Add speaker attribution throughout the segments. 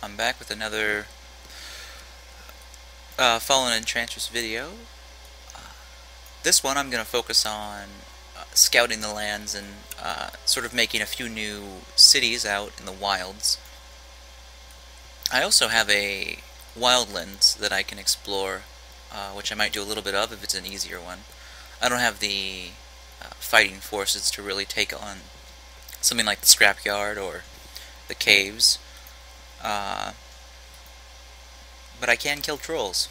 Speaker 1: I'm back with another Fallen Enchantress video. This one I'm going to focus on scouting the lands and sort of making a few new cities out in the wilds. I also have a wildlands that I can explore, which I might do a little bit of if it's an easier one. I don't have the fighting forces to really take on something like the scrapyard or the caves. But I can kill trolls.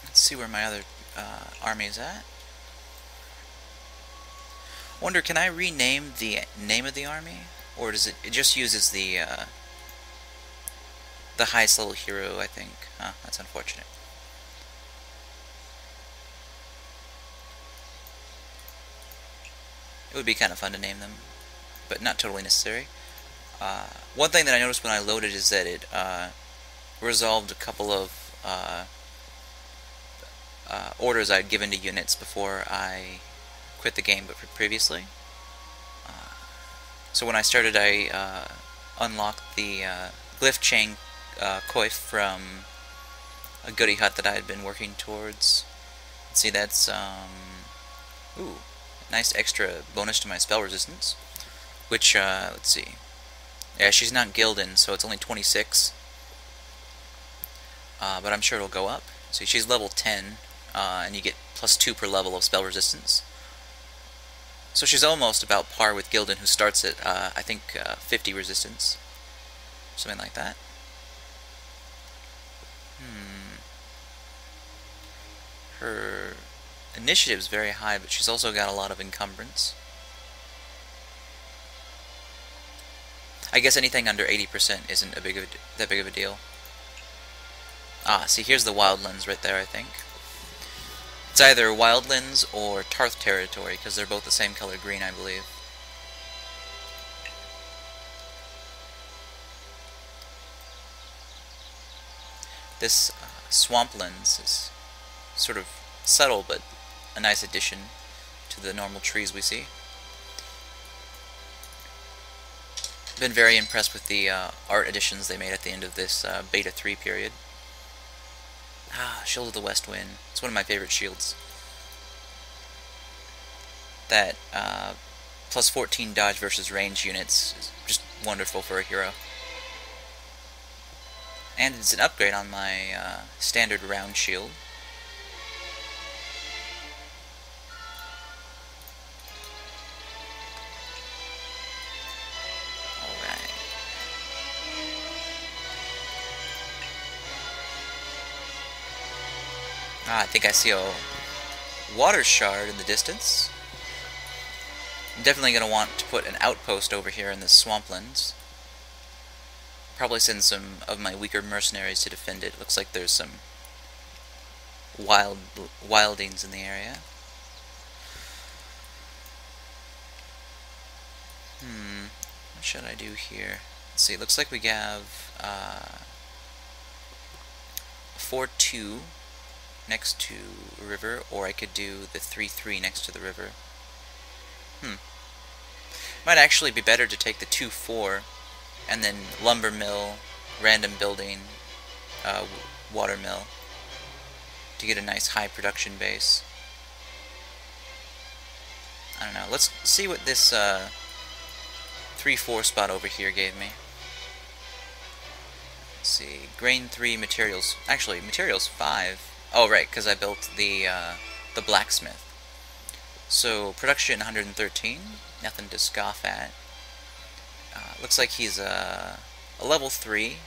Speaker 1: Let's see where my other army is at. Wonder, can I rename the name of the army, or does it just uses the highest level hero? I think. That's unfortunate. It would be kind of fun to name them, but not totally necessary. One thing that I noticed when I loaded is that it resolved a couple of orders I'd given to units before I quit the game, but previously. So when I started, I unlocked the glyph chain coif from a goodie hut that I had been working towards. Let's see, that's ooh, nice extra bonus to my spell resistance. Which let's see, yeah, she's not Gilden, so it's only 26. But I'm sure it'll go up. See, she's level 10. And you get +2 per level of spell resistance. So she's almost about par with Gilden, who starts at, I think, 50 resistance. Something like that. Her initiative's very high, but she's also got a lot of encumbrance. I guess anything under 80% isn't that big of a deal. See, here's the wildlands right there, I think. It's either Wildlands or Tarth territory, because they're both the same color green, I believe. This Swamplands is sort of subtle, but a nice addition to the normal trees we see. Been very impressed with the art additions they made at the end of this Beta 3 period. Shield of the West Wind. It's one of my favorite shields. That +14 dodge versus range units is just wonderful for a hero. And it's an upgrade on my standard round shield. I think I see a water shard in the distance. I'm definitely going to want to put an outpost over here in the swamplands. Probably send some of my weaker mercenaries to defend it. Looks like there's some wildings in the area. What should I do here? Let's see, it looks like we have 4-2 next to a river, or I could do the 3-3 next to the river. Might actually be better to take the 2-4 and then lumber mill, random building, water mill to get a nice high production base. I don't know. Let's see what this 3-4 spot over here gave me. Let's see. Grain 3, materials. Actually, materials 5. Oh, right, because I built the blacksmith. So, production 113, nothing to scoff at. Looks like he's a level 3.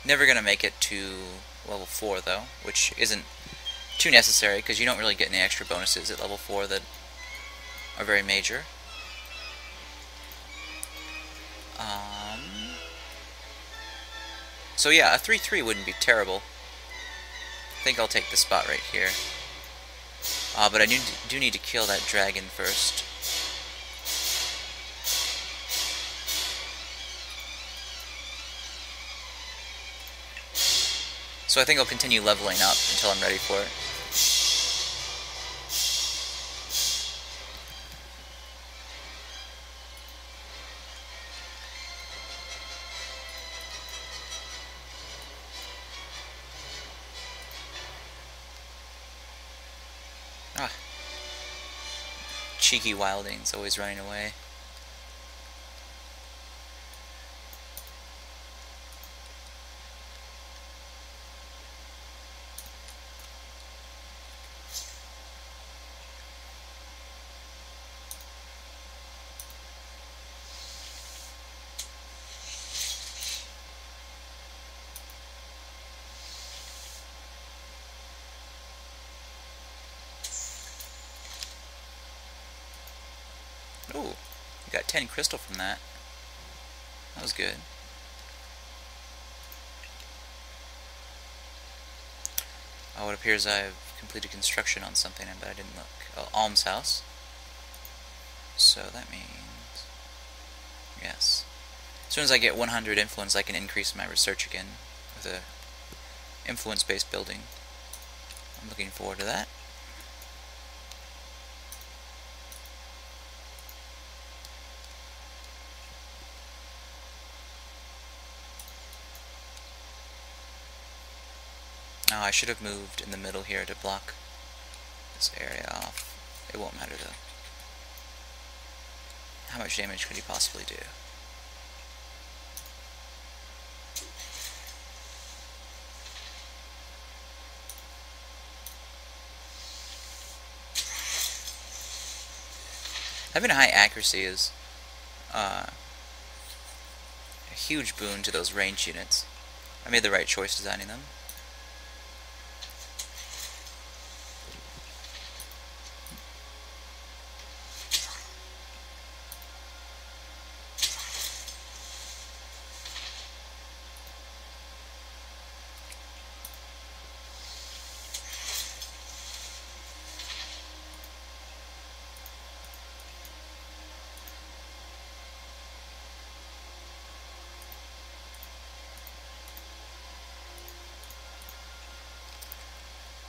Speaker 1: Never gonna make it to level 4, though, which isn't too necessary, because you don't really get any extra bonuses at level 4 that are very major. So yeah, a 3-3 wouldn't be terrible. I think I'll take the spot right here. But I do need to kill that dragon first. So I think I'll continue leveling up until I'm ready for it. Ah. Cheeky wildings, always running away. Ooh, we got 10 crystal from that. That was good. Oh, it appears I've completed construction on something, but I didn't look. Oh, almshouse. So that means... yes. As soon as I get 100 influence, I can increase my research again with a influence-based building. I'm looking forward to that. Oh, I should have moved in the middle here to block this area off. It won't matter though. How much damage could he possibly do? Having a high accuracy is a huge boon to those ranged units. I made the right choice designing them.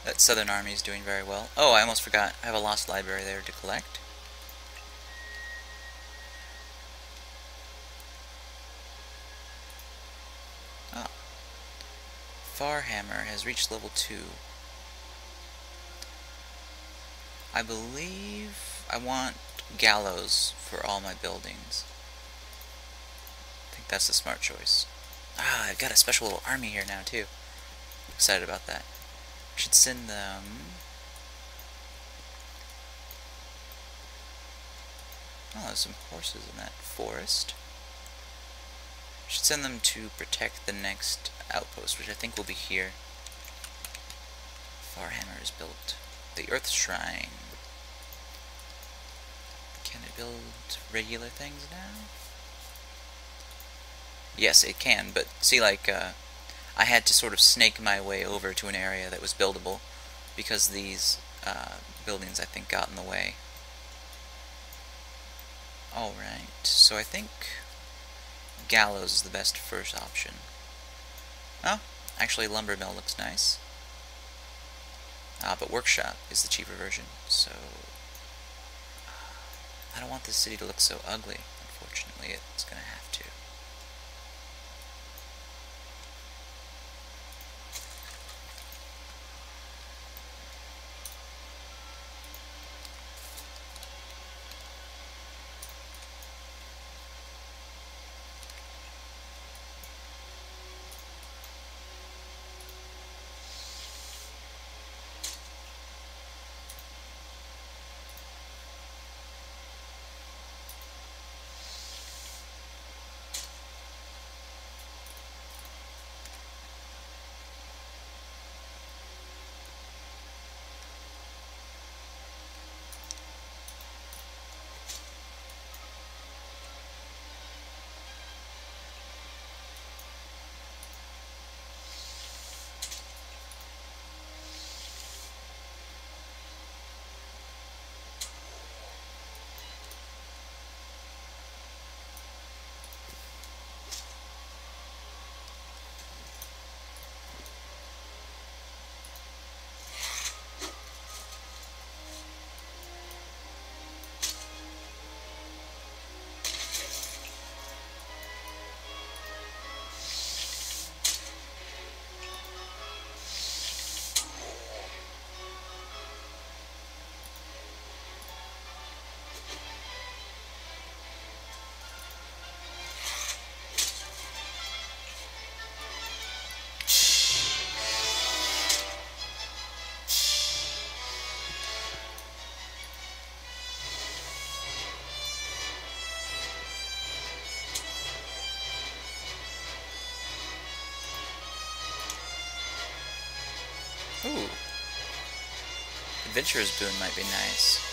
Speaker 1: That southern army is doing very well. Oh, I almost forgot. I have a lost library there to collect. Oh. Farhammer has reached level 2. I believe I want gallows for all my buildings. I think that's the smart choice. Ah, I've got a special little army here now, too. Excited about that. Should send them... oh, there's some horses in that forest. Should send them to protect the next outpost, which I think will be here. Farhammer is built. The Earth Shrine. Can it build regular things now? Yes, it can, but see, like, I had to sort of snake my way over to an area that was buildable because these buildings, I think, got in the way. Alright, so I think gallows is the best first option. Oh, actually lumber mill looks nice. But workshop is the cheaper version, so I don't want this city to look so ugly. Unfortunately, it's going to have to. Adventurer's Boon might be nice.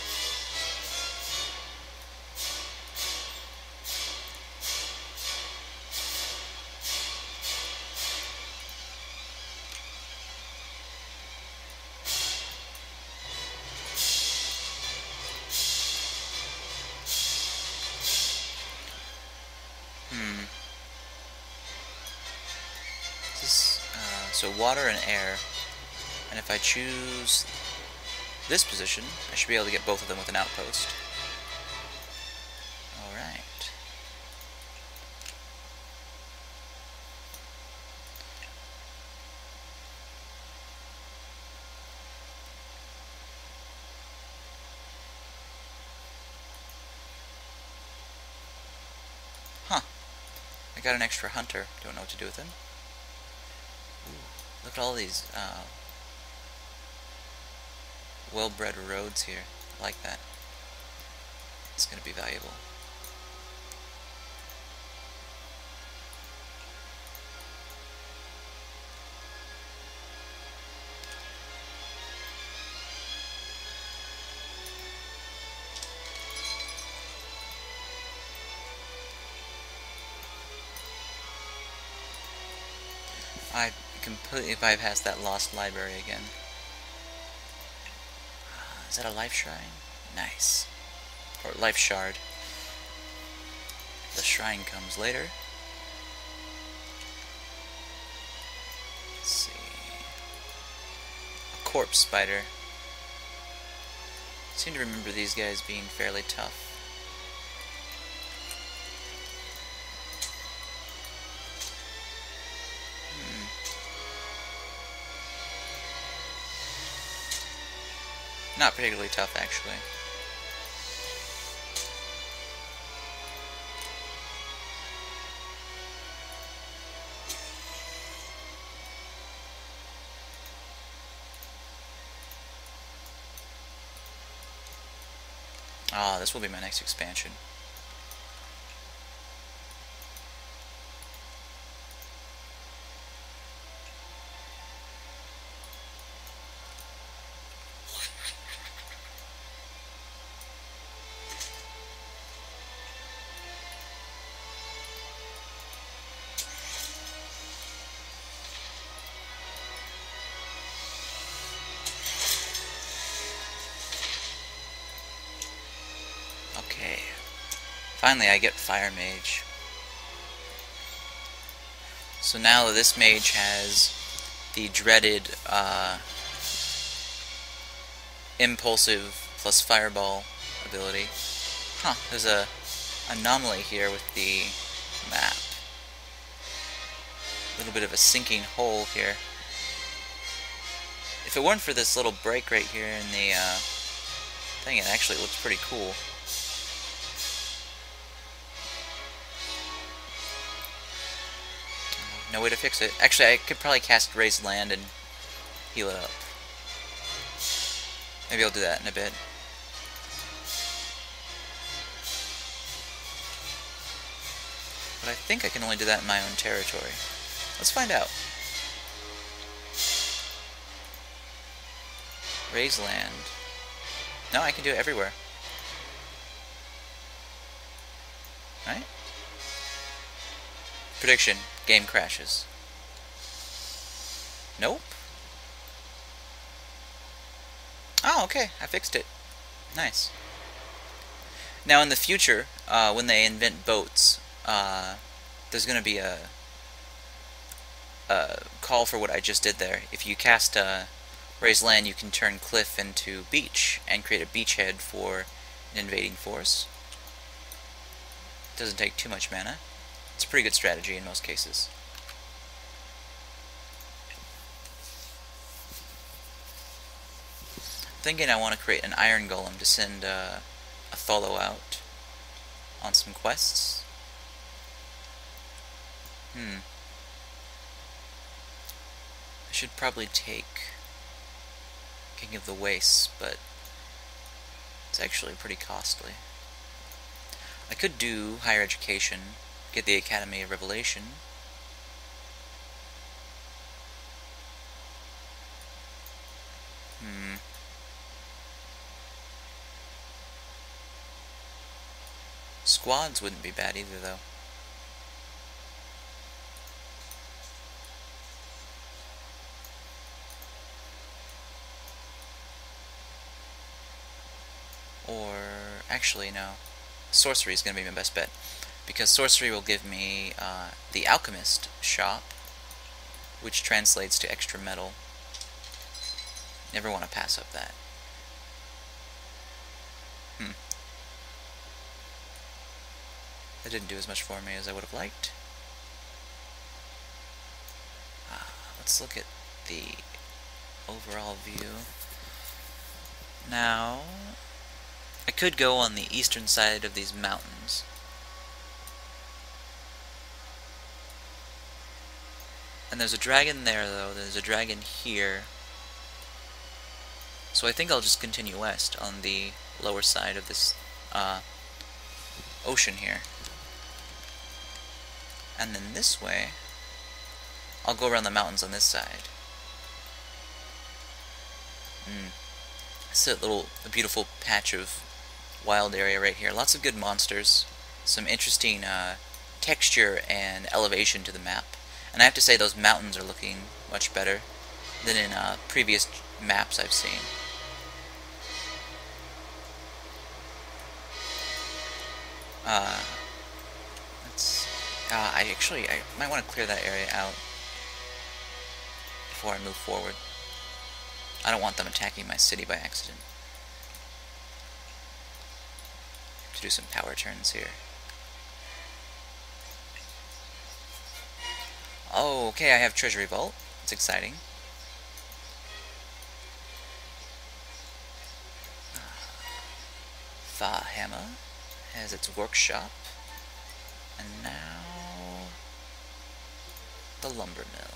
Speaker 1: So water and air, and if I choose this position, I should be able to get both of them with an outpost. Alright. Huh. I got an extra hunter. Don't know what to do with him. Ooh, look at all these well-bred roads here. I like that. It's going to be valuable. I completely bypassed that lost library again. Is that a life shrine? Nice. Or life shard. The shrine comes later. Let's see. A corpse spider. I seem to remember these guys being fairly tough. Not particularly tough, actually. Ah, this will be my next expansion. Okay. Finally, I get Fire Mage. So now this mage has the dreaded impulsive plus fireball ability. Huh, there's a anomaly here with the map. A little bit of a sinking hole here. If it weren't for this little break right here in the thing, it actually looks pretty cool. No way to fix it. Actually, I could probably cast Raised Land and heal it up. Maybe I'll do that in a bit. But I think I can only do that in my own territory. Let's find out. Raise land. No, I can do it everywhere. Right? Prediction. Game crashes. Nope. Oh, okay. I fixed it. Nice. Now, in the future, when they invent boats, there's going to be a call for what I just did there. If you cast Raise Land, you can turn cliff into beach and create a beachhead for an invading force. Doesn't take too much mana. It's a pretty good strategy in most cases. I'm thinking I want to create an Iron Golem to send Othello out on some quests. I should probably take King of the Wastes, but it's actually pretty costly. I could do higher education, get the Academy of Revelation. squads wouldn't be bad either, though. Or, actually, no. Sorcery is going to be my best bet. Because sorcery will give me the alchemist shop, which translates to extra metal. Never want to pass up that. That didn't do as much for me as I would have liked. Let's look at the overall view. Now, I could go on the eastern side of these mountains. And there's a dragon there, though. There's a dragon here. So I think I'll just continue west on the lower side of this ocean here. And then this way, I'll go around the mountains on this side. It's a beautiful patch of wild area right here. Lots of good monsters. Some interesting texture and elevation to the map. And I have to say those mountains are looking much better than in previous maps I've seen. I might want to clear that area out before I move forward. I don't want them attacking my city by accident. To do some power turns here. Oh, okay, I have Treasury Vault. It's exciting. Behemoth has its workshop. And now the lumber mill.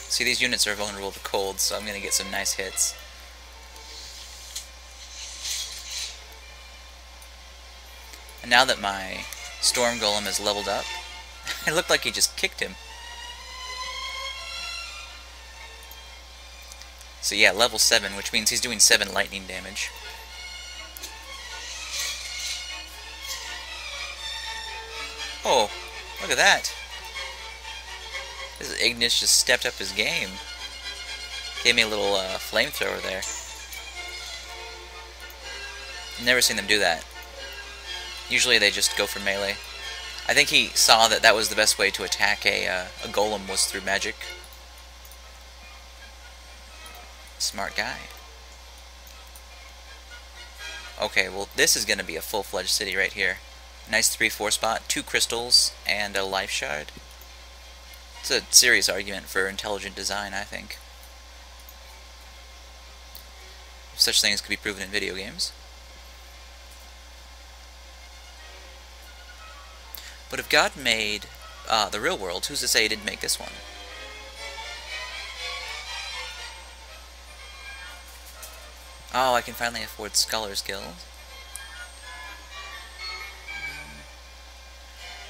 Speaker 1: See, these units are vulnerable to cold, so I'm going to get some nice hits. And now that my Storm Golem is leveled up, it looked like he just kicked him. So yeah, level 7, which means he's doing 7 lightning damage. Oh, look at that. This Ignis just stepped up his game. Gave me a little flamethrower there. Never seen them do that. Usually they just go for melee. I think he saw that that was the best way to attack a golem was through magic. Smart guy. Okay, well this is going to be a full-fledged city right here. Nice 3-4 spot, 2 crystals, and a life shard. It's a serious argument for intelligent design, I think. If such things could be proven in video games. But if God made the real world, who's to say he didn't make this one? Oh, I can finally afford Scholars Guild.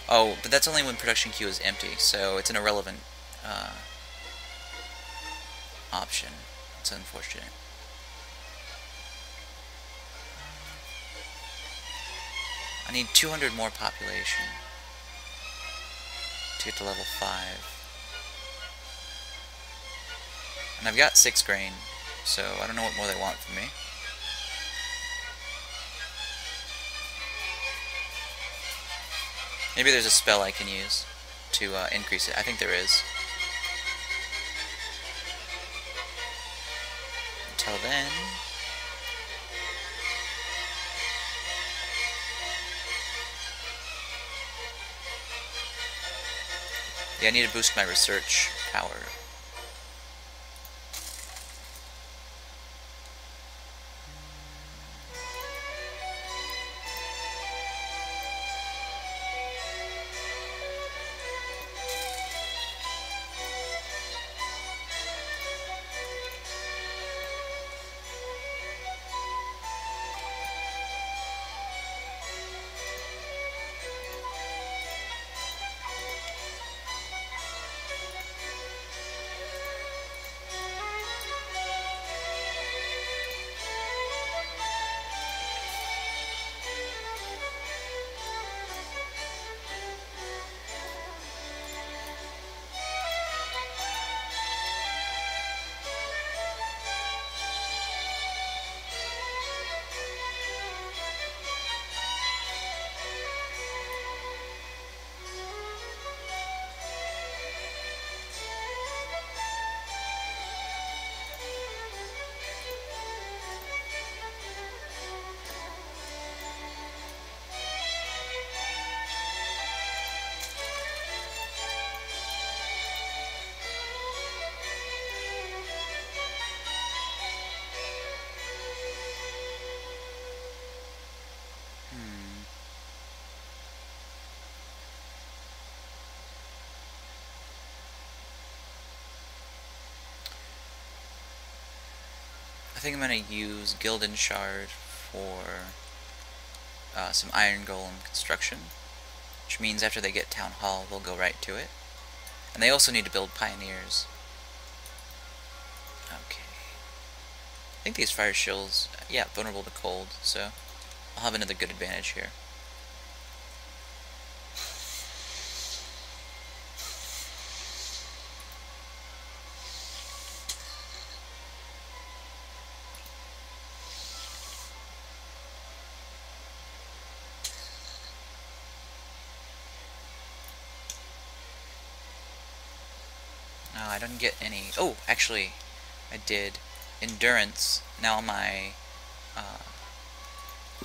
Speaker 1: Oh, but that's only when production queue is empty, so it's an irrelevant option. It's unfortunate. I need 200 more population to get to level 5. And I've got 6 grain, so I don't know what more they want from me. Maybe there's a spell I can use to increase it. I think there is. Until then... yeah, I need to boost my research power. think I'm going to use Gilden Shard for some Iron Golem construction, which means after they get Town Hall, they'll go right to it. And they also need to build Pioneers. Okay. I think these fire shills, yeah, vulnerable to cold, so I'll have another good advantage here. No, I didn't get any. Oh, actually, I did. Endurance. Now my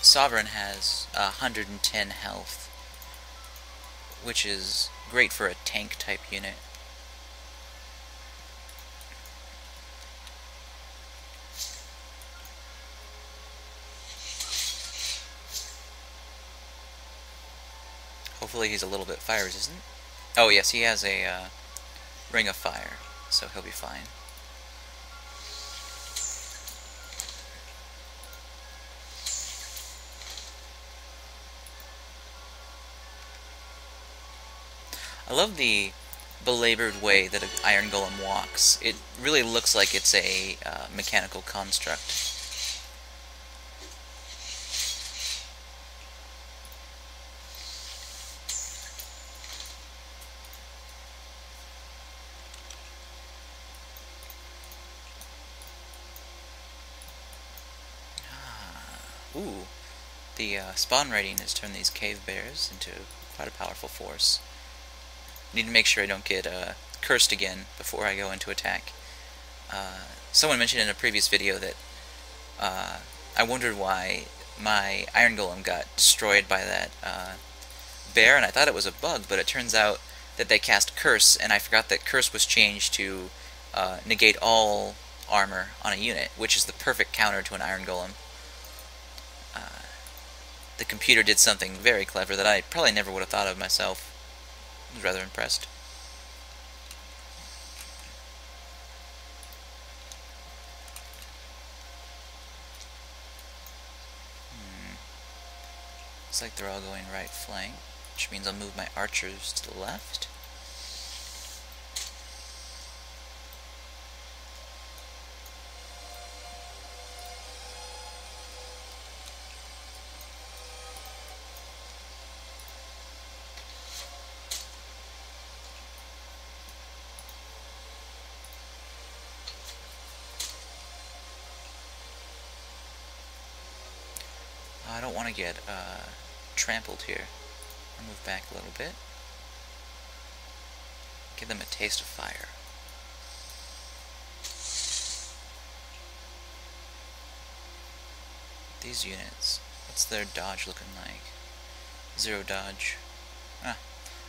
Speaker 1: Sovereign has 110 health, which is great for a tank type unit. Hopefully he's a little bit fire resistant. Oh yes, he has a Ring of Fire, so he'll be fine. I love the belabored way that an Iron Golem walks. It really looks like it's a mechanical construct. Ooh, the spawn rating has turned these cave bears into quite a powerful force. Need to make sure I don't get cursed again before I go into attack. Someone mentioned in a previous video that I wondered why my Iron Golem got destroyed by that bear, and I thought it was a bug, but it turns out that they cast Curse, and I forgot that Curse was changed to negate all armor on a unit, which is the perfect counter to an Iron Golem. The computer did something very clever that I probably never would have thought of myself. I was rather impressed. Looks like they're all going right flank, which means I'll move my archers to the left. I don't want to get trampled here. I'll move back a little bit. Give them a taste of fire. These units, what's their dodge looking like? 0 dodge.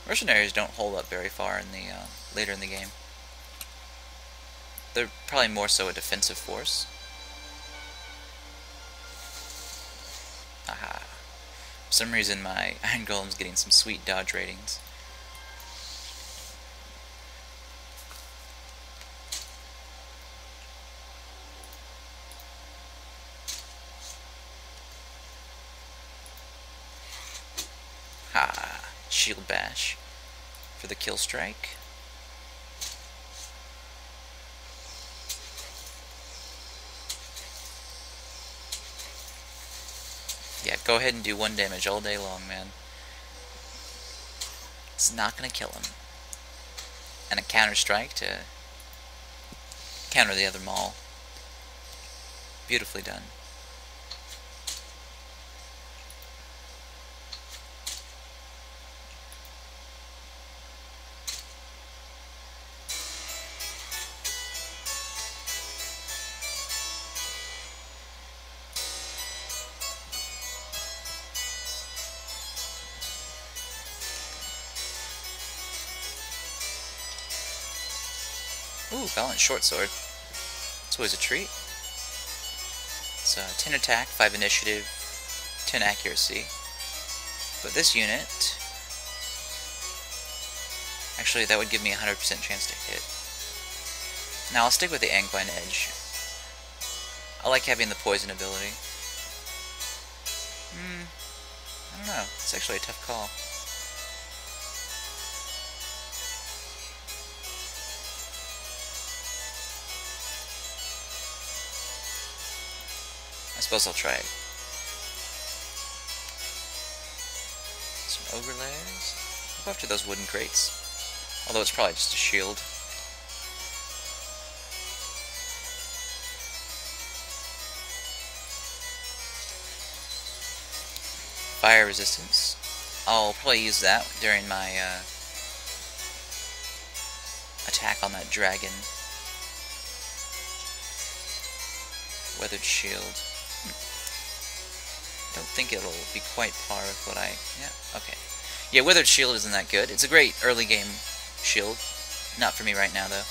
Speaker 1: Mercenaries don't hold up very far in the later in the game. They're probably more so a defensive force. Aha. For some reason my Iron Golem's getting some sweet dodge ratings. Ha! Shield bash for the kill strike. Yeah, go ahead and do 1 damage all day long, man. It's not gonna kill him. And a counter strike to counter the other maul. Beautifully done. Ooh, balanced short sword. It's always a treat. It's 10 attack, 5 initiative, 10 accuracy. But this unit... Actually, that would give me a 100% chance to hit. Now I'll stick with the Angvine Edge. I like having the poison ability. I don't know. It's actually a tough call. I suppose I'll try it. Some ogre layers. I'll go after those wooden crates. Although it's probably just a shield. Fire resistance. I'll probably use that during my attack on that dragon. Weathered shield. I don't think it'll be quite par with what I... Yeah, okay. Yeah, Withered Shield isn't that good. It's a great early game shield. Not for me right now, though.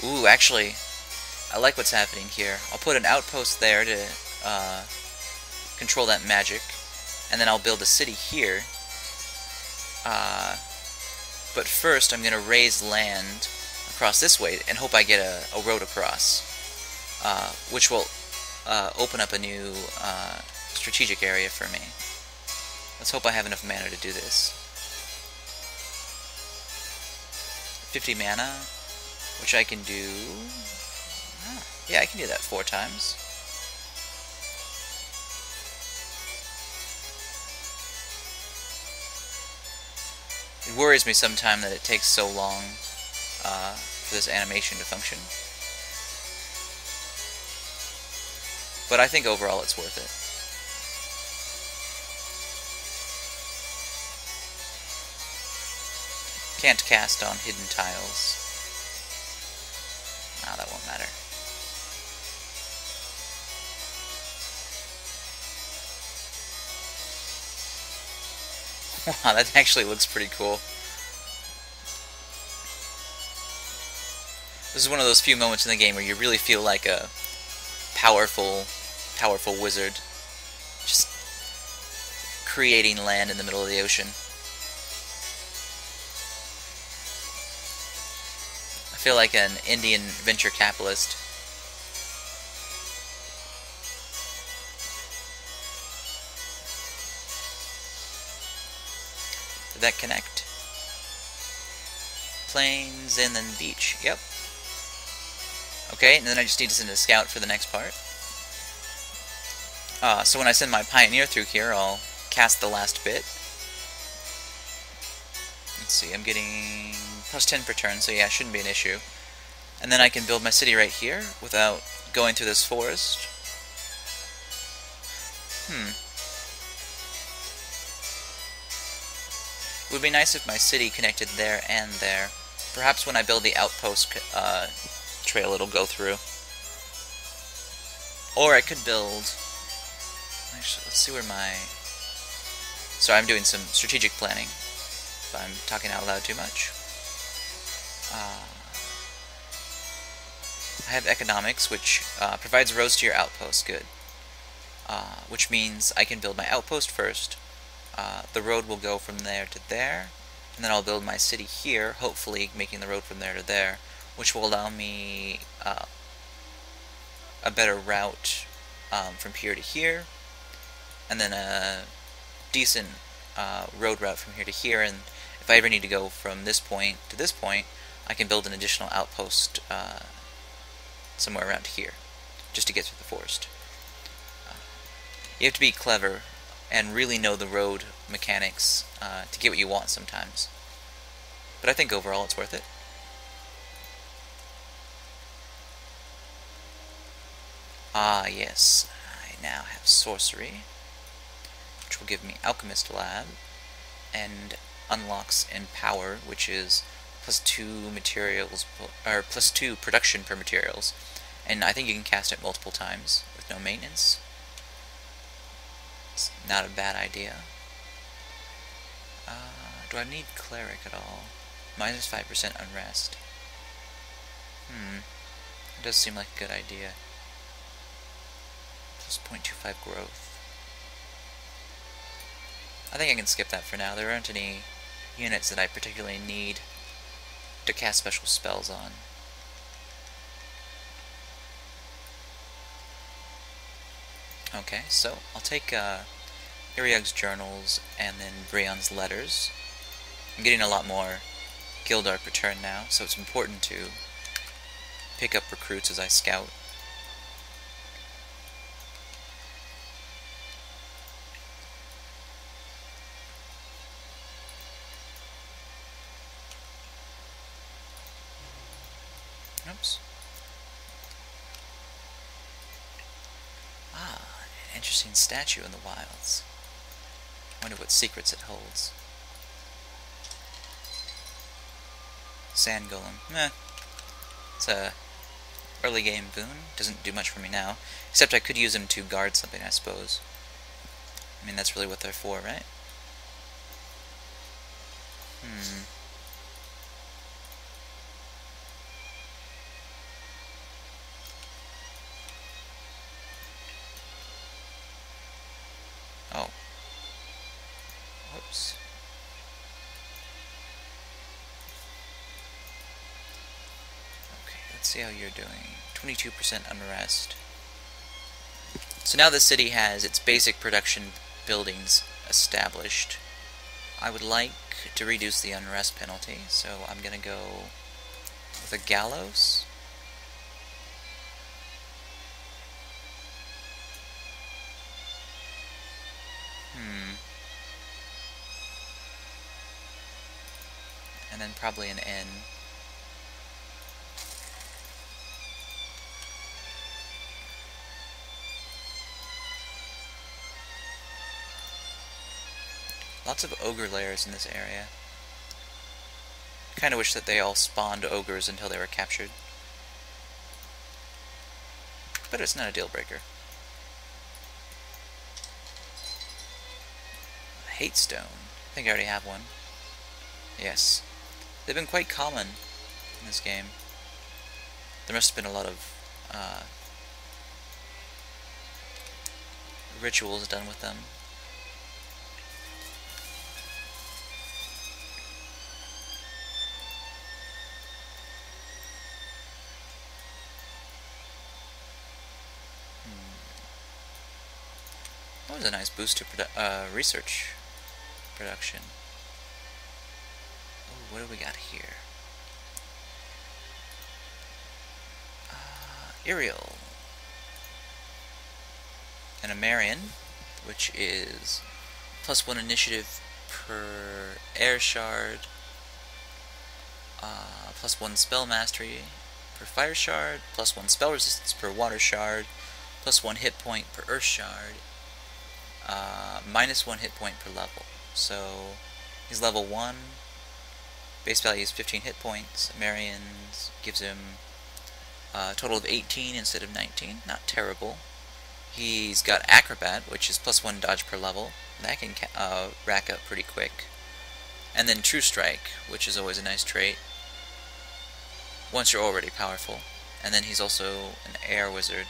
Speaker 1: Ooh, actually, I like what's happening here. I'll put an outpost there to control that magic, and then I'll build a city here. But first, I'm going to raise land across this way and hope I get a road across, which will open up a new strategic area for me. Let's hope I have enough mana to do this. 50 mana, which I can do... yeah, I can do that 4 times. It worries me sometimes that it takes so long for this animation to function. But I think overall it's worth it. Can't cast on hidden tiles. Ah, that won't matter. Wow, that actually looks pretty cool. This is one of those few moments in the game where you really feel like a powerful wizard. Just creating land in the middle of the ocean. I feel like an Indian venture capitalist. Did that connect? Plains and then beach. Yep. Okay, and then I just need to send a scout for the next part. So when I send my pioneer through here, I'll cast the last bit. Let's see, I'm getting plus 10 per turn, so yeah, shouldn't be an issue. And then I can build my city right here without going through this forest. It would be nice if my city connected there and there. Perhaps when I build the outpost trail it'll go through. Or I could build... Actually, let's see where my... Sorry, I'm doing some strategic planning. If I'm talking out loud too much. I have economics, which provides roads to your outpost. Good. Which means I can build my outpost first. The road will go from there to there. And then I'll build my city here, hopefully making the road from there to there, which will allow me a better route from here to here, and then a decent road route from here to here, and if I ever need to go from this point to this point, I can build an additional outpost somewhere around here, just to get through the forest. You have to be clever and really know the road mechanics to get what you want sometimes. But I think overall it's worth it. Ah, yes. I now have sorcery, which will give me Alchemist Lab, and unlocks Empower, which is +2 materials, or +2 production per materials, and I think you can cast it multiple times with no maintenance. It's not a bad idea. Do I need Cleric at all? -5% Unrest. It does seem like a good idea. +0.25 growth. I think I can skip that for now. There aren't any units that I particularly need to cast special spells on. Okay, so I'll take Iriag's journals and then Breon's letters. I'm getting a lot more guild art per turn now, so it's important to pick up recruits as I scout. Oops. Ah, an interesting statue in the wilds. Wonder what secrets it holds. Sand Golem. Meh. It's a early game boon. Doesn't do much for me now. Except I could use them to guard something, I suppose. I mean, that's really what they're for, right? Oh. Whoops. Okay, let's see how you're doing. 22% unrest. So now the city has its basic production buildings established. I would like to reduce the unrest penalty, so I'm gonna go with a gallows. And then probably an N. Lots of ogre lairs in this area. I kinda wish that they all spawned ogres until they were captured. But it's not a deal breaker. Hate stone. I think I already have one. Yes. They've been quite common in this game. There must have been a lot of rituals done with them. That was a nice boost to research production. Ooh, what do we got here? Iriel. And a Marion, which is +1 initiative per air shard, +1 spell mastery per fire shard, +1 spell resistance per water shard, +1 hit point per earth shard, -1 hit point per level. So he's level 1. Base value is 15 hit points. Marion's gives him a total of 18 instead of 19. Not terrible. He's got Acrobat, which is +1 dodge per level. That can rack up pretty quick. And then True Strike, which is always a nice trait once you're already powerful. And then he's also an air wizard.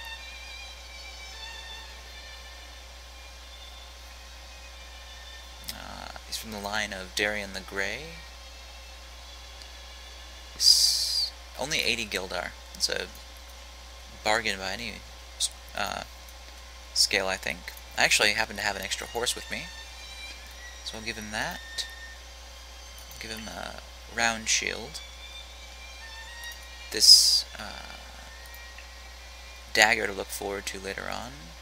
Speaker 1: He's from the line of Darien the Grey. He's only 80 Gildar. It's a bargain by any scale, I think. I actually happen to have an extra horse with me, so I'll give him that. I'll give him a round shield. This dagger to look forward to later on.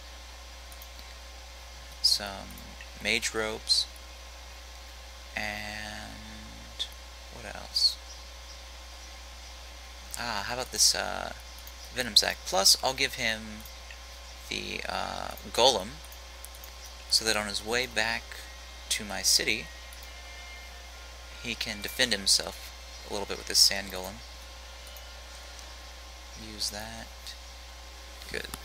Speaker 1: Some mage robes. And what else? How about this Venom Sac? Plus, I'll give him the Golem, so that on his way back to my city, he can defend himself a little bit with this Sand Golem. Use that. Good.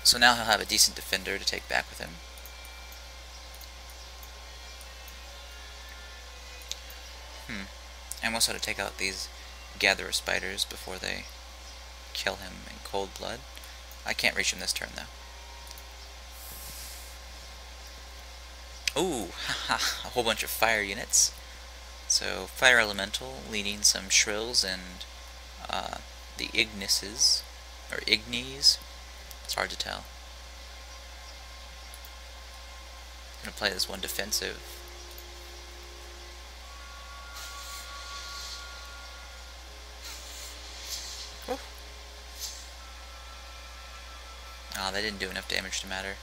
Speaker 1: So now he'll have a decent defender to take back with him. I almost had to take out these Gatherer spiders before they kill him in cold blood. I can't reach him this turn, though. Ooh, haha, a whole bunch of fire units. So, Fire Elemental, leading some Shrills and the Ignises, or Ignis. It's hard to tell. gonna play this one defensive. Whew. Oh, they didn't do enough damage to matter.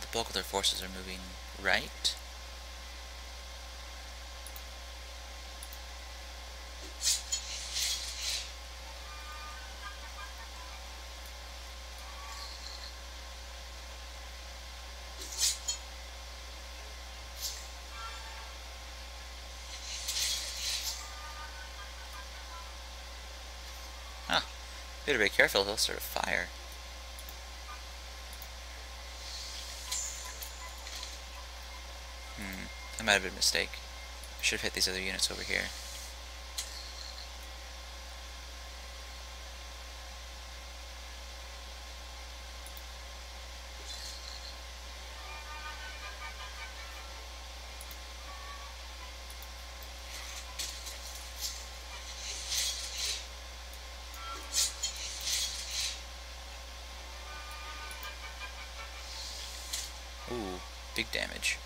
Speaker 1: The bulk of their forces are moving right. Ah, better be careful, he'll start a fire. That might have been a mistake. I should have hit these other units over here. Ooh, big damage.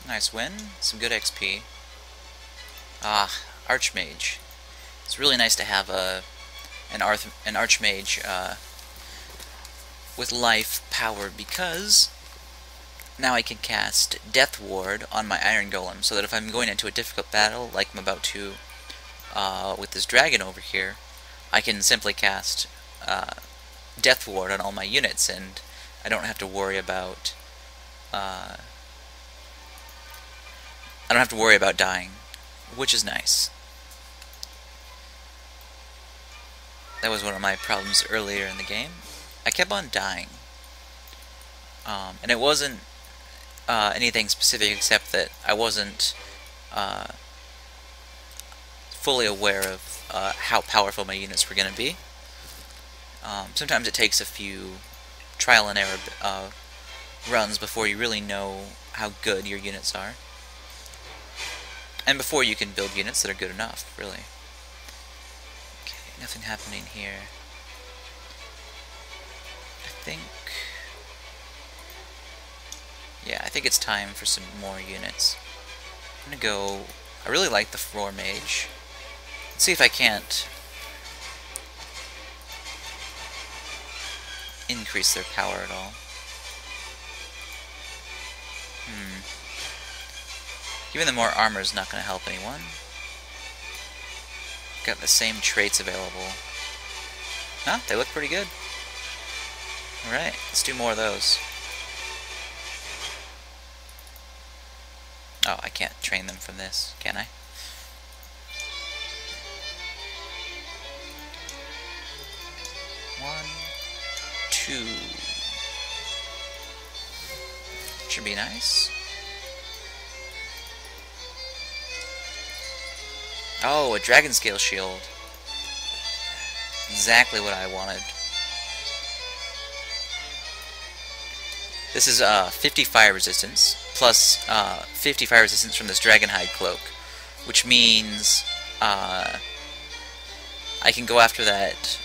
Speaker 1: Nice win, some good XP. Ah, Archmage. It's really nice to have an Archmage with life power, because now I can cast Death Ward on my Iron Golem, so that if I'm going into a difficult battle, like I'm about to with this dragon over here, I can simply cast Death Ward on all my units, and I don't have to worry about dying, which is nice. That was one of my problems earlier in the game. I kept on dying. And it wasn't anything specific, except that I wasn't fully aware of how powerful my units were going to be. Sometimes it takes a few trial and error runs before you really know how good your units are. And before you can build units that are good enough, really. Okay, nothing happening here. I think it's time for some more units. I'm gonna go... I really like the Floor Mage. Let's see if I can't increase their power at all. Giving them more armor is not going to help anyone. Got the same traits available. Huh? They look pretty good. Alright, let's do more of those. Oh, I can't train them from this, can I? One, two. Should be nice. Oh, a Dragon Scale Shield. Exactly what I wanted. This is 50 fire resistance, plus 50 fire resistance from this Dragonhide Cloak, which means I can go after that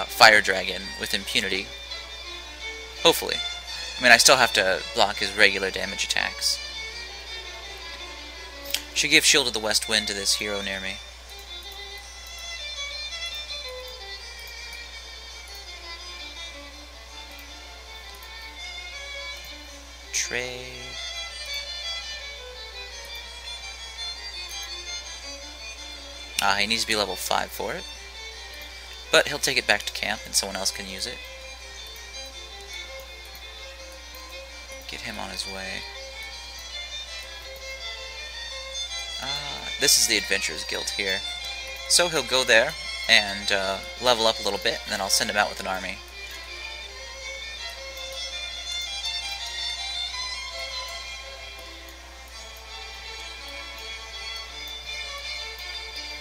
Speaker 1: fire dragon with impunity. Hopefully. I mean, I still have to block his regular damage attacks. Should give Shield of the West Wind to this hero near me. Trey. He needs to be level 5 for it. But he'll take it back to camp and someone else can use it. Get him on his way. This is the Adventurers Guild here. So he'll go there and level up a little bit, and then I'll send him out with an army.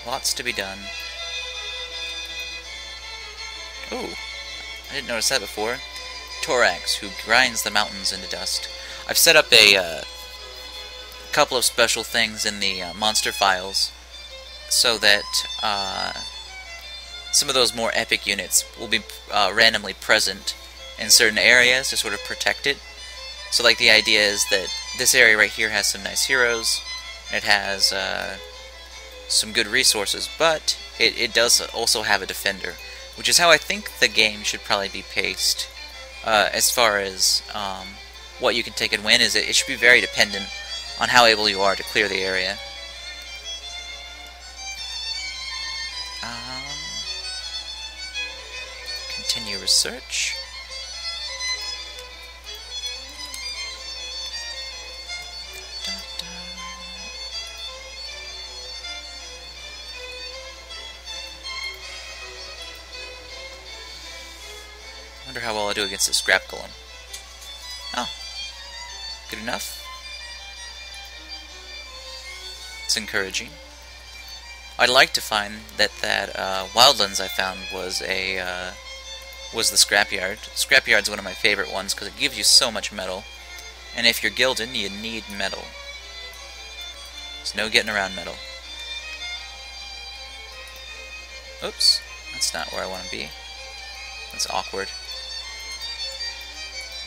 Speaker 1: Lots to be done. Ooh, I didn't notice that before. Torax, who grinds the mountains into dust. I've set up a couple of special things in the monster files so that some of those more epic units will be randomly present in certain areas to sort of protect it. So like the idea is that this area right here has some nice heroes, and it has some good resources, but it does also have a defender, which is how I think the game should probably be paced. As far as what you can take and win, is it should be very dependent on how able you are to clear the area. Continue research. I wonder how well I do against the scrap golem. Oh, good enough. It's encouraging. I'd like to find that wildlands I found was the scrapyard. Scrapyard's one of my favorite ones because it gives you so much metal, and if you're Gilden, you need metal. There's no getting around metal. Oops, that's not where I want to be. That's awkward.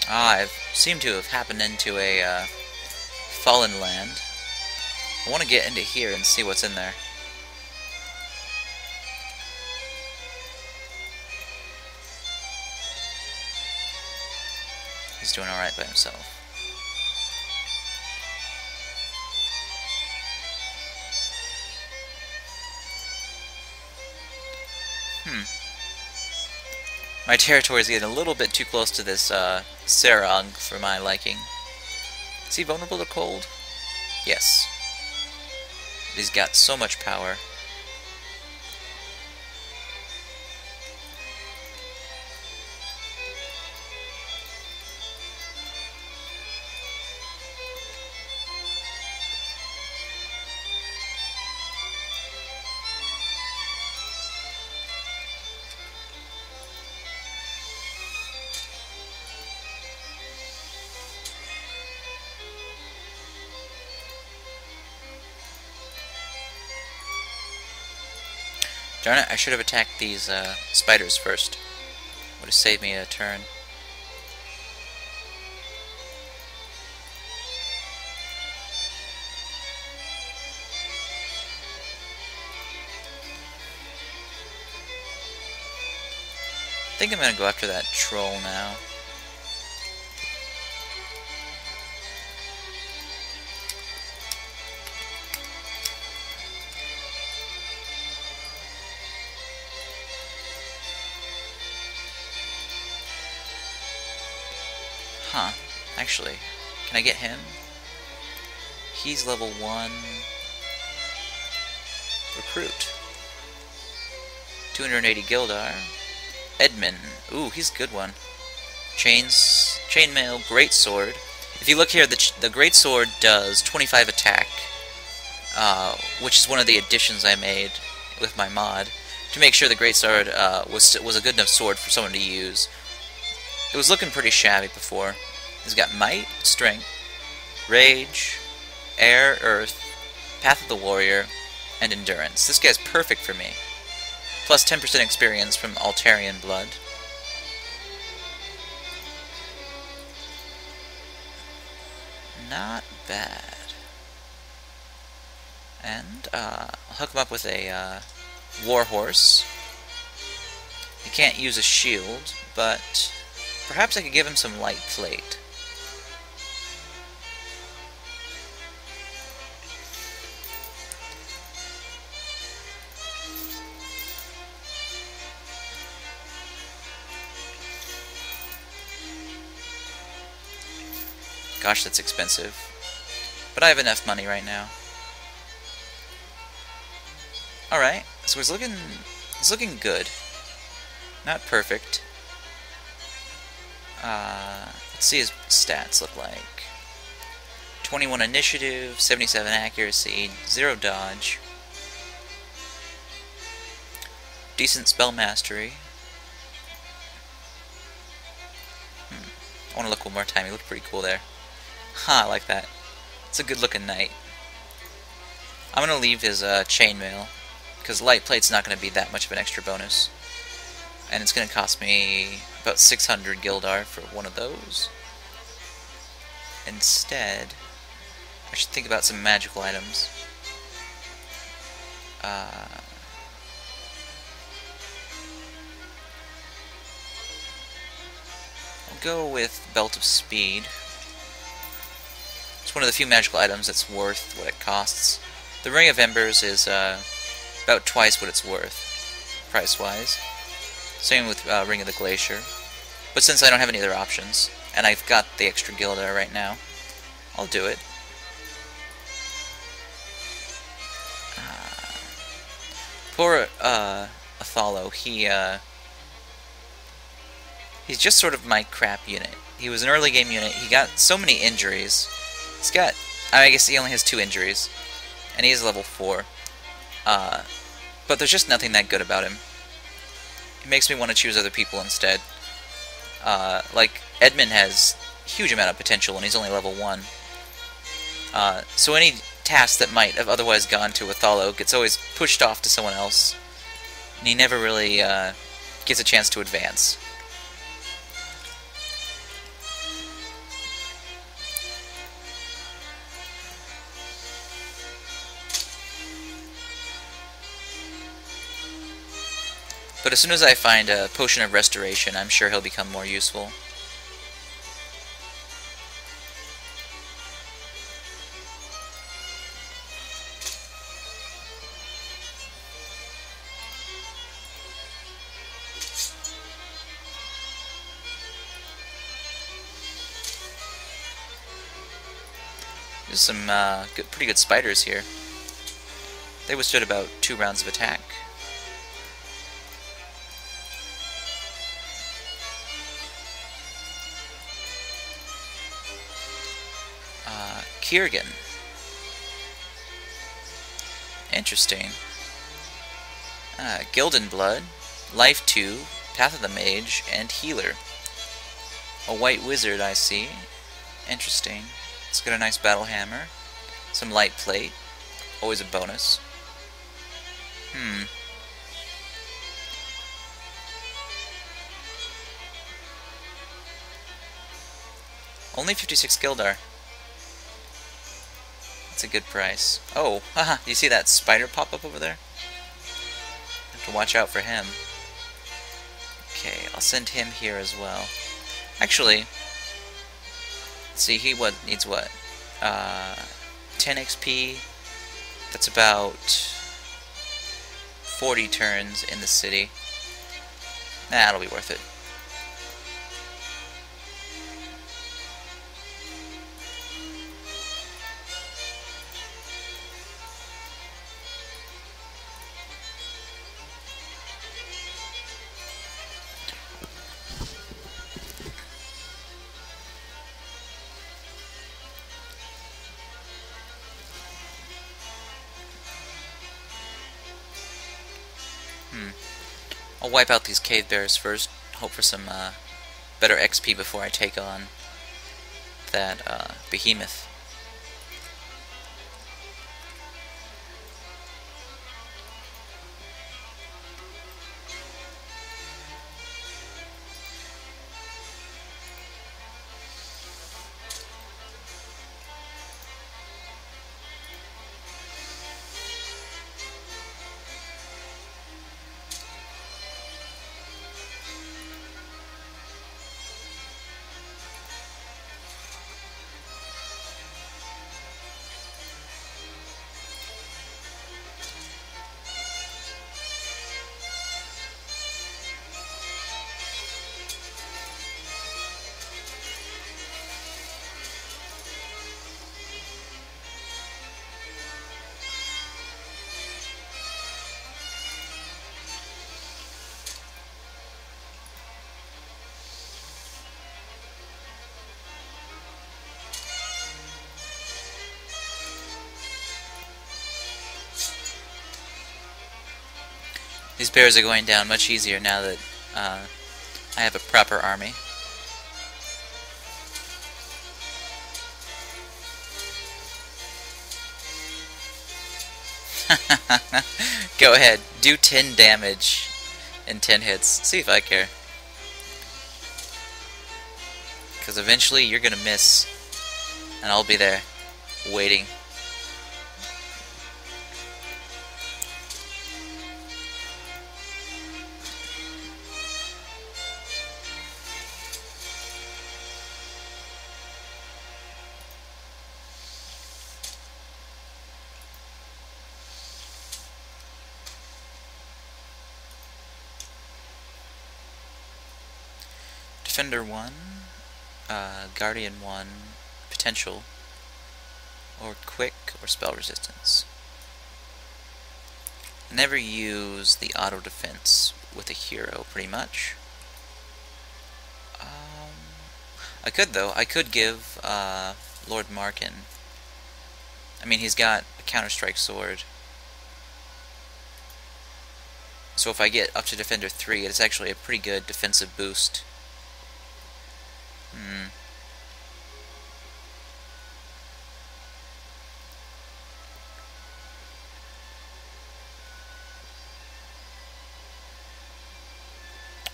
Speaker 1: I seem to have happened into a fallen land. I want to get into here and see what's in there. He's doing alright by himself. My territory is getting a little bit too close to this Sarang for my liking. Is he vulnerable to cold? Yes. He's got so much power. Darn it, I should have attacked these spiders first. Would have saved me a turn. I think I'm going to go after that troll now. Huh. Actually, can I get him? He's level 1. Recruit. 280 Gildar. Edmund. Ooh, he's a good one. Chainmail, Greatsword. If you look here, the Greatsword does 25 attack, which is one of the additions I made with my mod to make sure the Greatsword was a good enough sword for someone to use. It was looking pretty shabby before. He's got Might, Strength, Rage, Air, Earth, Path of the Warrior, and Endurance. This guy's perfect for me. Plus 10% experience from Altarian Blood. Not bad. And I'll hook him up with a Warhorse. He can't use a shield, but perhaps I could give him some light plate. Gosh, that's expensive. But I have enough money right now. Alright, so he's looking good. Not perfect. Let's see his stats look like. 21 initiative, 77 accuracy, 0 dodge. decent spell mastery. I want to look one more time. He looked pretty cool there. Ha, I like that. It's a good looking knight. I'm going to leave his chainmail, because light plate's not going to be that much of an extra bonus. And it's going to cost me about 600 Gildar for one of those. Instead, I should think about some magical items. I'll go with Belt of Speed. It's one of the few magical items that's worth what it costs. The Ring of Embers is about twice what it's worth, price-wise. Same with Ring of the Glacier. But since I don't have any other options, and I've got the extra Gildar right now, I'll do it. Poor Athalo, he's just sort of my crap unit. He was an early game unit. He got so many injuries. He's got, I guess he only has 2 injuries, and he is level 4. But there's just nothing that good about him. It makes me want to choose other people instead. Like, Edmund has a huge amount of potential, and he's only level 1. So any task that might have otherwise gone to Athalo gets always pushed off to someone else, and he never really gets a chance to advance. But as soon as I find a Potion of Restoration, I'm sure he'll become more useful. There's some pretty good spiders here. They withstood about 2 rounds of attack. Kiergan. Interesting. Gilden Blood, Life 2, Path of the Mage, and Healer. A white wizard, I see. Interesting. It's got a nice battle hammer. Some light plate. Always a bonus. Only 56 Gildar. That's a good price. Oh, haha, you see that spider pop up over there? Have to watch out for him. Okay, I'll send him here as well. Actually, let's see, he needs what? 10 XP. That's about 40 turns in the city. That'll be worth it. I'll wipe out these cave bears first, hope for some better XP before I take on that behemoth. These bears are going down much easier now that I have a proper army. Go ahead, do 10 damage in 10 hits. See if I care. Because eventually you're gonna miss, and I'll be there, waiting. Defender 1, Guardian 1, potential, or quick, or spell resistance. Never use the auto defense with a hero, pretty much. I could, though. I could give Lord Markin. I mean, he's got a Counter-Strike sword. So if I get up to Defender 3, it's actually a pretty good defensive boost.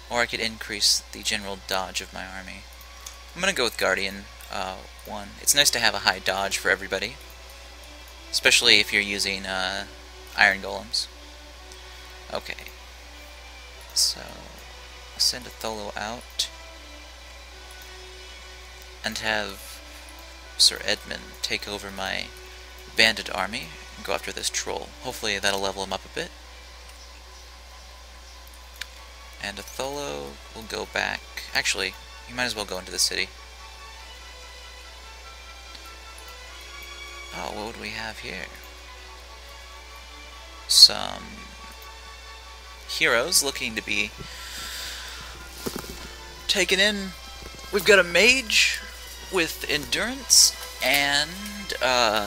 Speaker 1: Or I could increase the general dodge of my army. I'm gonna go with Guardian 1. It's nice to have a high dodge for everybody, especially if you're using Iron Golems. Okay, so I'll send Atholo out and have Sir Edmund take over my bandit army and go after this troll. Hopefully that'll level him up a bit. And Atholo will go back. Actually, you might as well go into the city. Oh, what would we have here? Some heroes looking to be taken in. We've got a mage with endurance and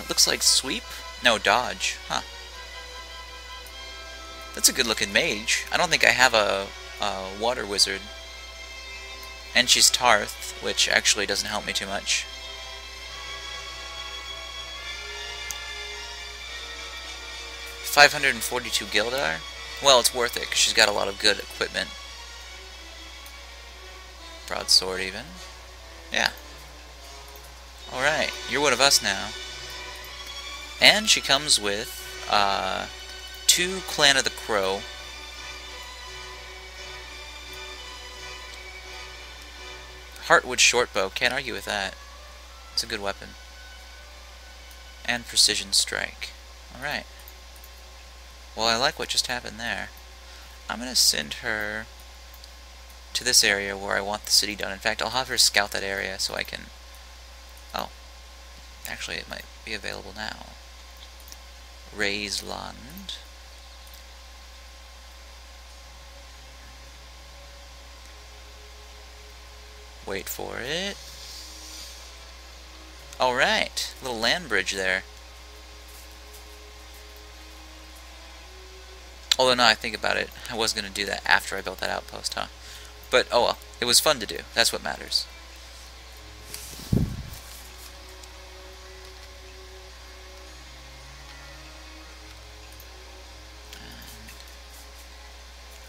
Speaker 1: looks like sweep. No, dodge. Huh. That's a good looking mage. I don't think I have a water wizard. And she's Tarth, which actually doesn't help me too much. $542 Gildar? Well, it's worth it, because she's got a lot of good equipment. Broadsword, even. Yeah. Alright, you're one of us now. And she comes with 2 Clan of the Crow. Heartwood Shortbow, can't argue with that. It's a good weapon. And Precision Strike. Alright. Well, I like what just happened there. I'm going to send her to this area where I want the city done. In fact, I'll have her scout that area so I can... Oh. Actually, it might be available now. Raise Land. Wait for it. Alright, little land bridge there. Although now I think about it, I was going to do that after I built that outpost, huh? But, oh well, it was fun to do. That's what matters.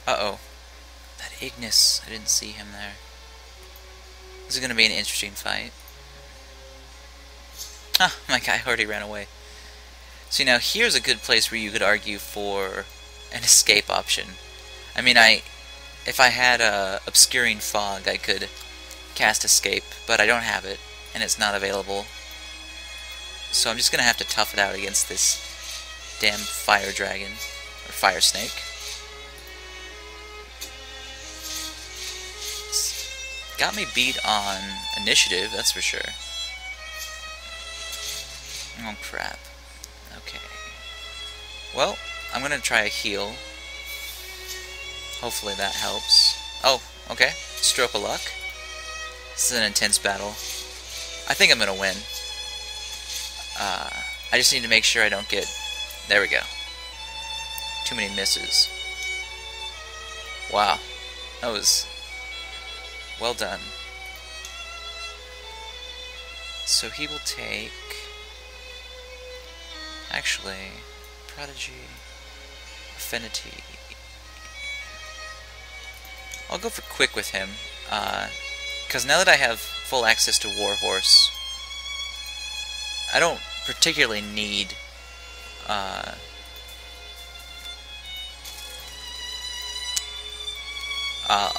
Speaker 1: Uh-oh. That Ignis, I didn't see him there. This is going to be an interesting fight. Ah, my guy already ran away. See, now here's a good place where you could argue for an escape option. I mean, if I had a obscuring fog, I could cast escape, but I don't have it, and it's not available. So I'm just going to have to tough it out against this damn fire dragon, or fire snake. Got me beat on initiative, that's for sure. Oh crap. Okay. Well, I'm gonna try a heal. Hopefully that helps. Oh, okay. Stroke of luck. This is an intense battle. I think I'm gonna win. I just need to make sure I don't get... There we go. Too many misses. Wow. That was well done. So he will take... Actually, Prodigy, Affinity... I'll go for Quick with him, because now that I have full access to Warhorse, I don't particularly need a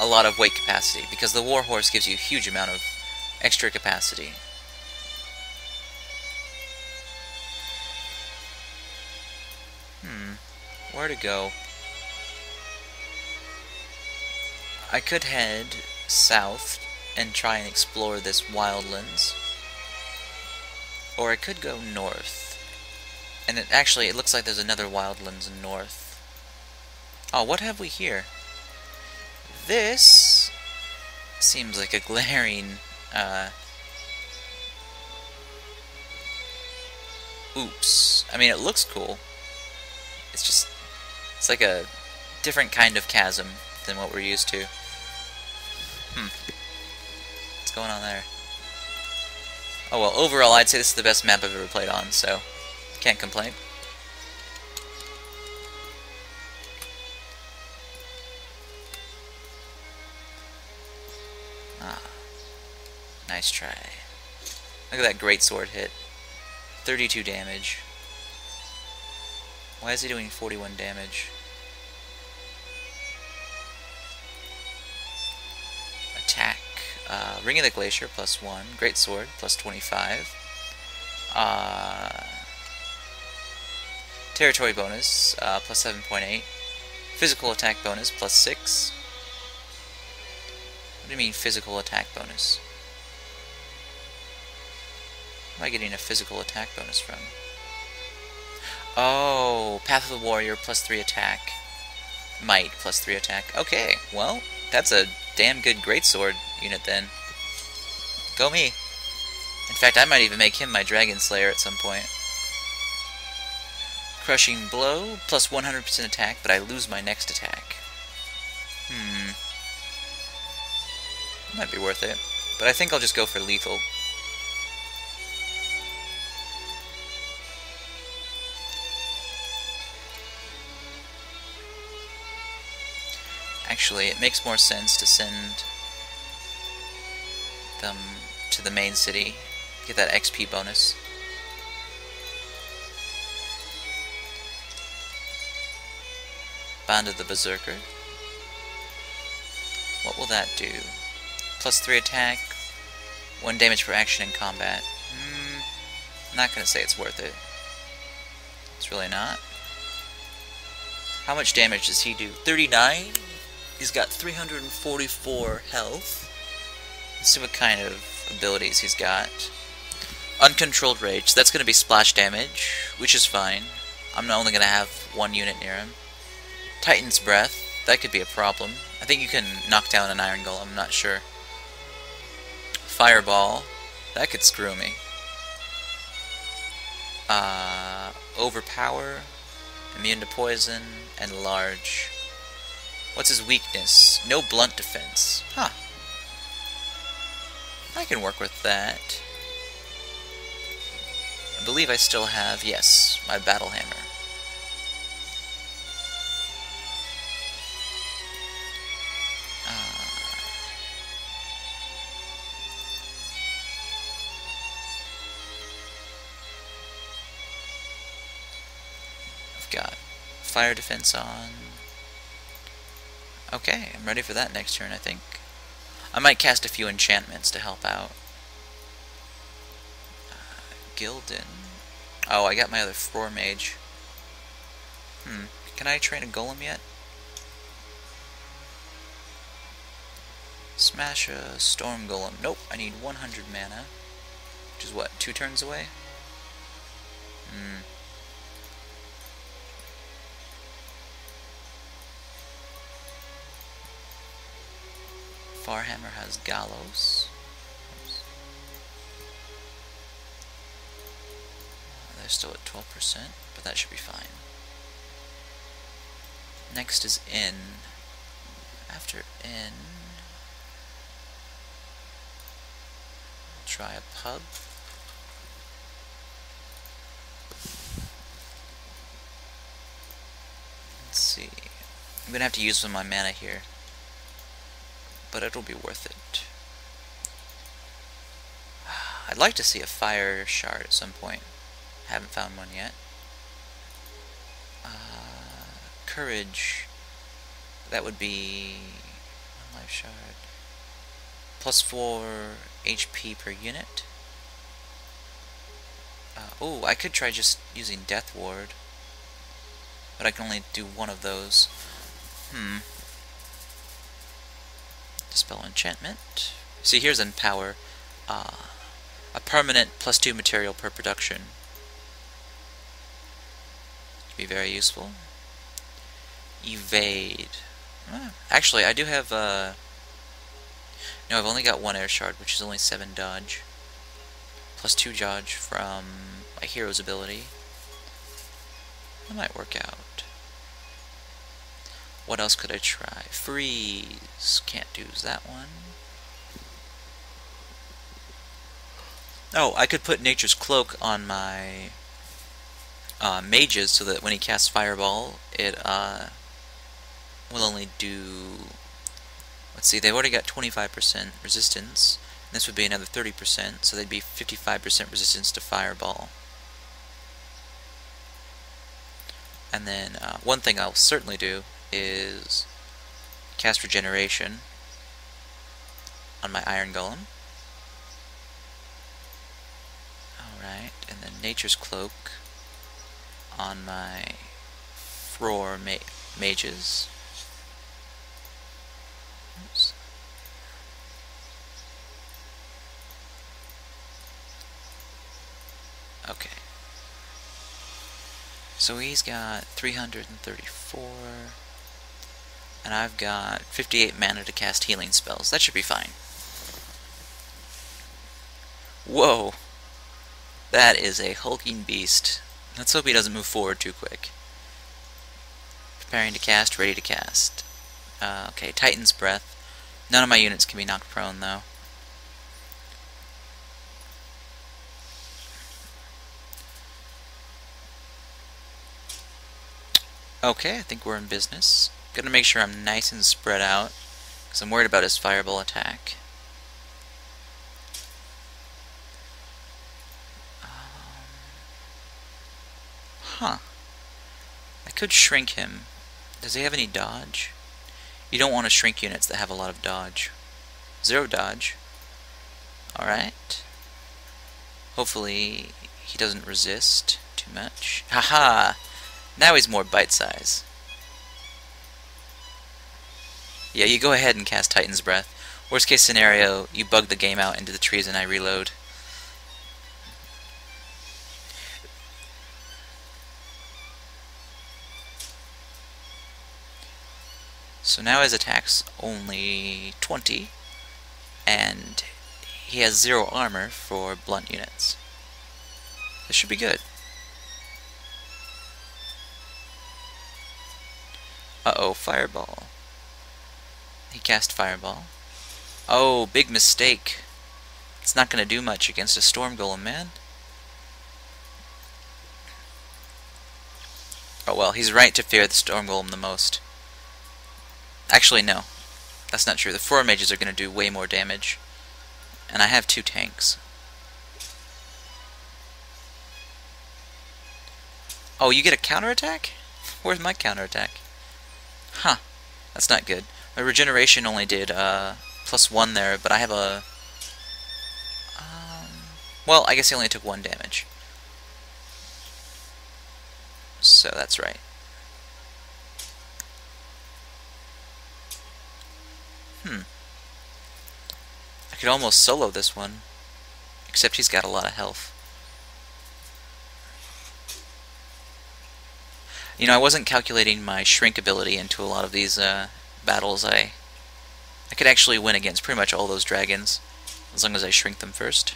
Speaker 1: lot of weight capacity, because the Warhorse gives you a huge amount of extra capacity. Where to go? I could head south and try and explore this wildlands, or I could go north. And it looks like there's another wildlands north. Oh, what have we here? This seems like a glaring, oops. I mean, it looks cool. It's like a different kind of chasm than what we're used to. What's going on there? Oh well, overall I'd say this is the best map I've ever played on, so can't complain. Nice try. Look at that greatsword hit. 32 damage. Why is he doing 41 damage? Attack. Ring of the Glacier, +1. Greatsword, +25. Territory bonus, +7.8. Physical attack bonus, +6. What do you mean, physical attack bonus? Where am I getting a physical attack bonus from? Oh, Path of the Warrior, +3 attack. Might, +3 attack. Okay, well, that's a damn good greatsword unit then. Go me. In fact, I might even make him my Dragon Slayer at some point. Crushing Blow, +100% attack, but I lose my next attack. Might be worth it. But I think I'll just go for lethal. Actually, it makes more sense to send them to the main city. Get that XP bonus. Band of the Berserker. What will that do? +3 attack, 1 damage per action in combat. I'm not going to say it's worth it. It's really not. How much damage does he do? 39? He's got 344 health. Let's see what kind of abilities he's got. Uncontrolled Rage, so that's going to be splash damage, which is fine. I'm only going to have one unit near him. Titan's Breath, that could be a problem. I think you can knock down an Iron Golem, I'm not sure. Fireball, that could screw me. Overpower, immune to poison, and large. What's his weakness? No blunt defense. Huh. I can work with that. I believe I still have, yes, my Battle Hammer. I've got fire defense on. Okay, I'm ready for that next turn, I think. I might cast a few enchantments to help out. Gilden. Oh, I got my other 4 mage. Can I train a golem yet? Smash a storm golem. Nope, I need 100 mana. Which is what, 2 turns away? Farhammer has Gallows. They're still at 12%, but that should be fine. Next is In. After N, try a pub. Let's see. I'm gonna have to use some of my mana here, but it'll be worth it. I'd like to see a fire shard at some point. Haven't found one yet. Courage. That would be 1 life shard. Plus 4 HP per unit. Oh, I could try just using Death Ward, but I can only do one of those. Dispel enchantment. See, here's Empower. A permanent +2 material per production. Be very useful. Evade. Actually, I do have, no, I've only got 1 air shard, which is only 7 dodge. +2 dodge from my hero's ability. That might work out. What else could I try? Freeze. Can't use that one. Oh, I could put Nature's Cloak on my mages so that when he casts Fireball, it will only do... Let's see, they've already got 25% resistance. This would be another 30%, so they'd be 55% resistance to Fireball. And then one thing I'll certainly do is cast Regeneration on my Iron Golem. Alright, and then Nature's Cloak on my Roar mages. Oops. Okay. So he's got 334, and I've got 58 mana to cast healing spells. That should be fine. Whoa! That is a hulking beast. Let's hope he doesn't move forward too quick. Preparing to cast, ready to cast. Okay, Titan's Breath. None of my units can be knocked prone, though. Okay, I think we're in business. Gonna make sure I'm nice and spread out, because I'm worried about his Fireball attack. Huh. I could shrink him. Does he have any dodge? You don't want to shrink units that have a lot of dodge. 0 dodge. Alright. Hopefully he doesn't resist too much. Haha! Now he's more bite size. Yeah, you go ahead and cast Titan's Breath. Worst case scenario, you bug the game out into the trees and I reload. So now his attack's only 20, and he has 0 armor for blunt units. This should be good. Uh-oh, Fireball. He cast Fireball. Oh, big mistake. It's not going to do much against a Storm Golem, man. Oh well, he's right to fear the Storm Golem the most. Actually, no. That's not true. The 4 mages are going to do way more damage. And I have 2 tanks. Oh, you get a counterattack? Where's my counterattack? Huh. That's not good. My regeneration only did +1 there, but I have a... well, I guess he only took 1 damage. So that's right. I could almost solo this one, except he's got a lot of health. You know, I wasn't calculating my shrink ability into a lot of these battles. I could actually win against pretty much all those dragons, as long as I shrink them first.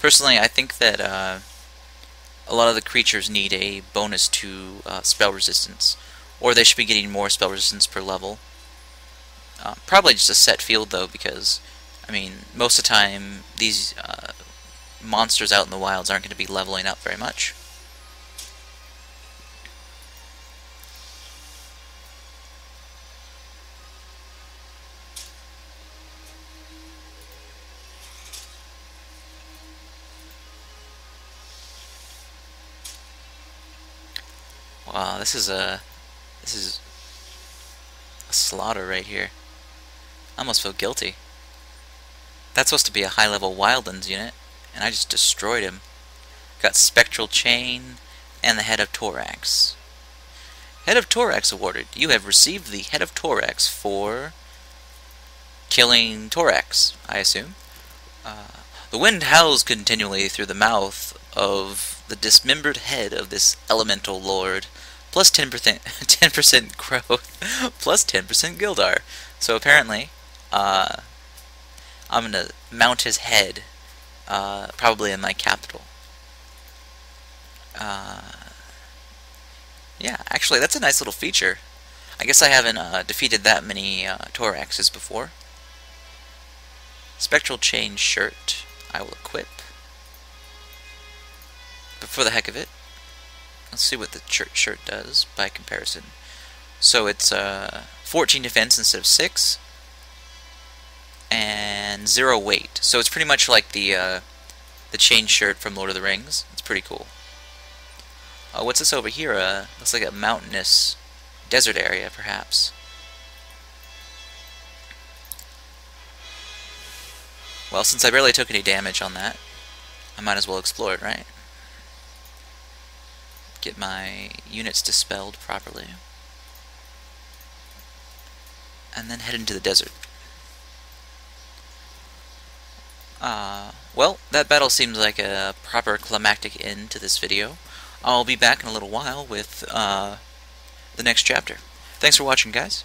Speaker 1: Personally, I think that a lot of the creatures need a bonus to spell resistance, or they should be getting more spell resistance per level. Probably just a set field though, because I mean, most of the time these monsters out in the wilds aren't going to be leveling up very much. Wow, this is a slaughter right here. I almost feel guilty. That's supposed to be a high-level Wildlands unit, and I just destroyed him. Got Spectral Chain and the Head of Torax. Head of Torax awarded. You have received the Head of Torax for killing Torax, I assume. The wind howls continually through the mouth of the dismembered head of this elemental lord. Plus 10%, 10% growth, plus 10% Gildar. So apparently, I'm gonna mount his head, probably in my capital. Yeah, actually, that's a nice little feature. I guess I haven't defeated that many Toraxes before. Spectral Chain shirt, I will equip. But for the heck of it, let's see what the shirt does by comparison. So it's 14 defense instead of 6, and 0 weight. So it's pretty much like the chain shirt from Lord of the Rings. It's pretty cool. What's this over here? Looks like a mountainous desert area, perhaps. Well, since I barely took any damage on that, I might as well explore it, right? Get my units dispelled properly. And then head into the desert. Well, that battle seems like a proper climactic end to this video. I'll be back in a little while with the next chapter. Thanks for watching, guys.